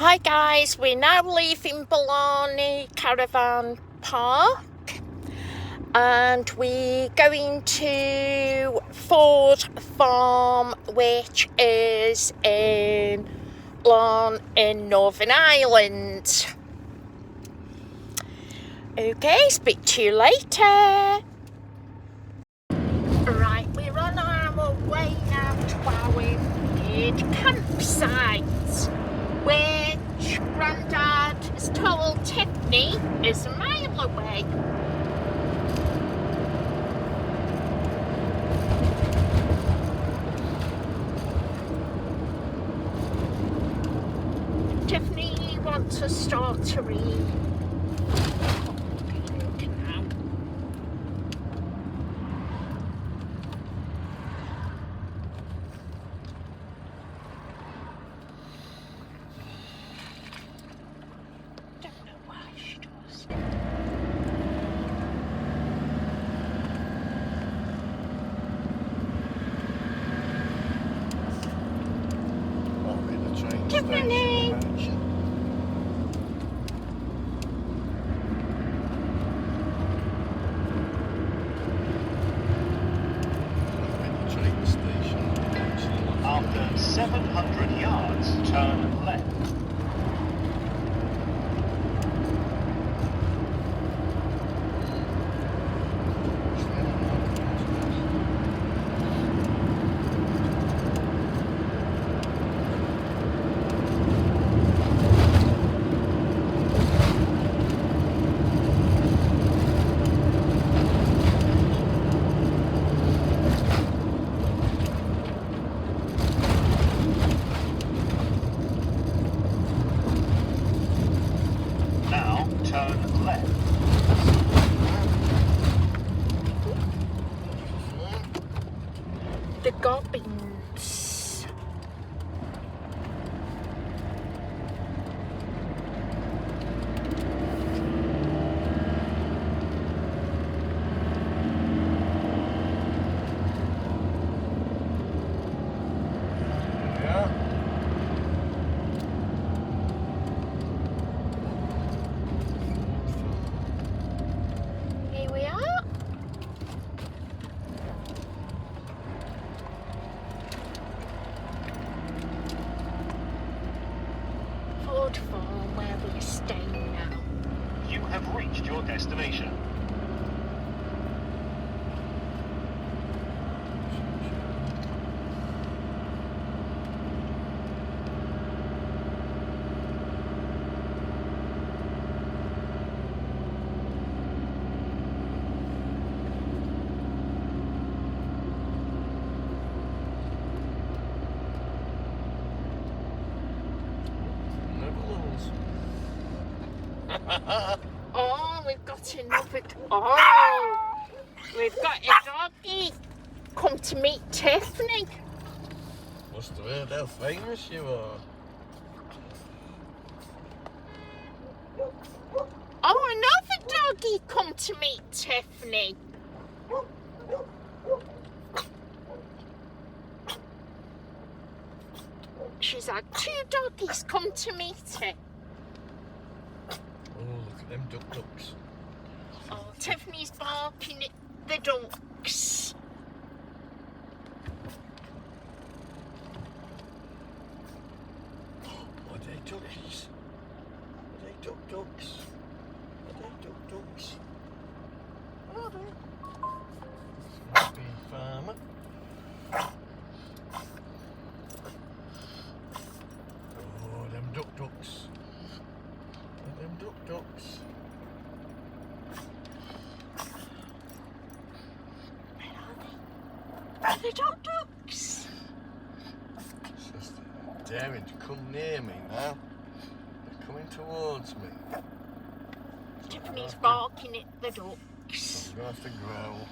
Hi guys, we're now leaving Blarney Caravan Park and we're going to Ford Farm, which is in Larne in Northern Ireland. Okay, speak to you later. Right, we're on our way now to our weird campsite, which Grandad has told Tiffani is a mile away. Tiffani wants to start to read. Tiffani! After 700 yards, turn left. Now turn left. The goblins. Here we are. Ford Farm, where we're staying now. You have reached your destination. Oh, we've got another. Oh, we've got a doggy. Come to meet Tiffani. Must have heard how famous you are. Oh, another doggy come to meet Tiffani. She's had 2 doggies come to meet her. Oh, look at them ducks. Oh, Tiffany's barking at the ducks. Are they duckies? Are they ducks? Are they ducks? Are they? Must be a farmer. Oh, them ducks. Are them ducks? Are they ducks? It's just daring to come near me now. They're coming towards me. Tiffany's barking at the ducks. I'm going to have to growl.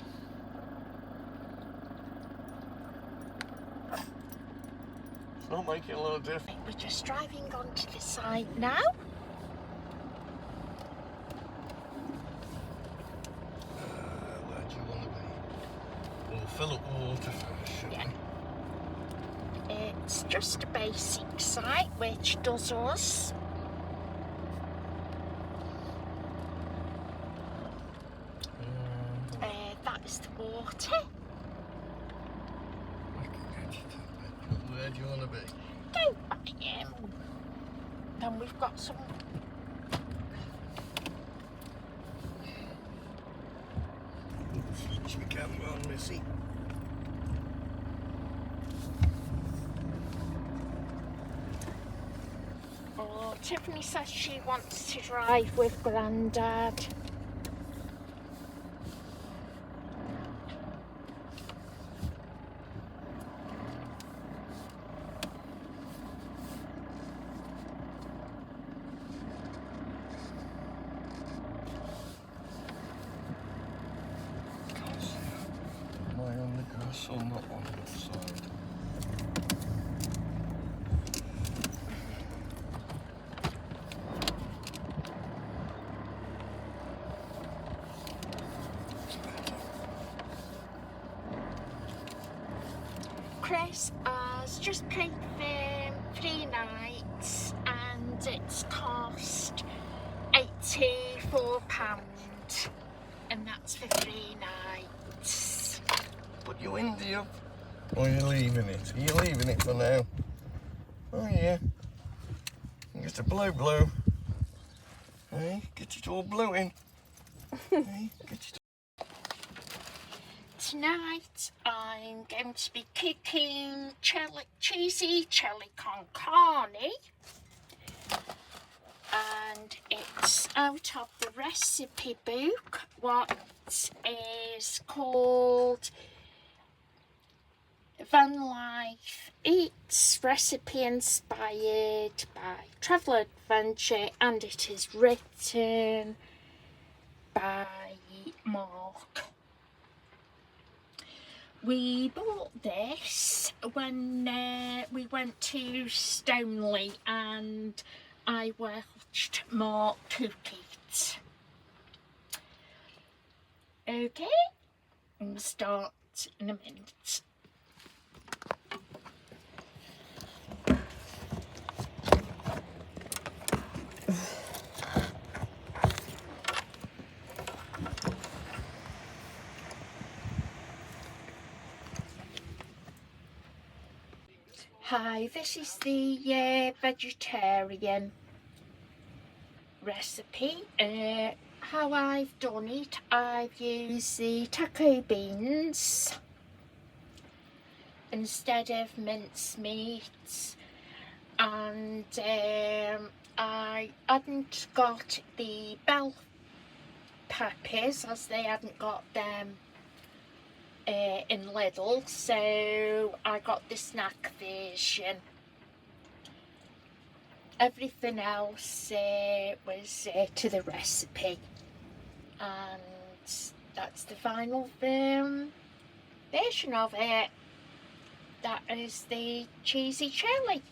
It's not making a lot of difference. We're just driving onto the side now. Where do you want to be? We'll fill up water first, shall we? It's just a basic site which does us water. I can get you to bed. Where do you want to be? Don't buy him. Then we've got some. Switch the camera on, Missy. Oh, Tiffany says she wants to drive with Grandad. Am I on the grass or not on the side? Chris has just paid for 3 nights and it's cost £84 and that's for 3 nights. Put your windy up. Or are you leaving it? Are you leaving it for now? Oh yeah. Just a blow. Hey, get it all blowing. Hey, get it. Tonight I'm going to be cooking cheesy chili con carne, and it's out of the recipe book, what is called Vanlife Eats, recipe inspired by travel adventure, and it is written by Mark. We bought this when we went to Stoneleigh and I watched Mark cook it. Okay, we'll start in a minute. Hi, this is the vegetarian recipe. How I've done it, I've used the taco beans instead of mincemeat, and I hadn't got the bell peppers as they hadn't got them in Lidl, so I got the snack version. Everything else was to the recipe, and that's the final version of it. That is the cheesy chili.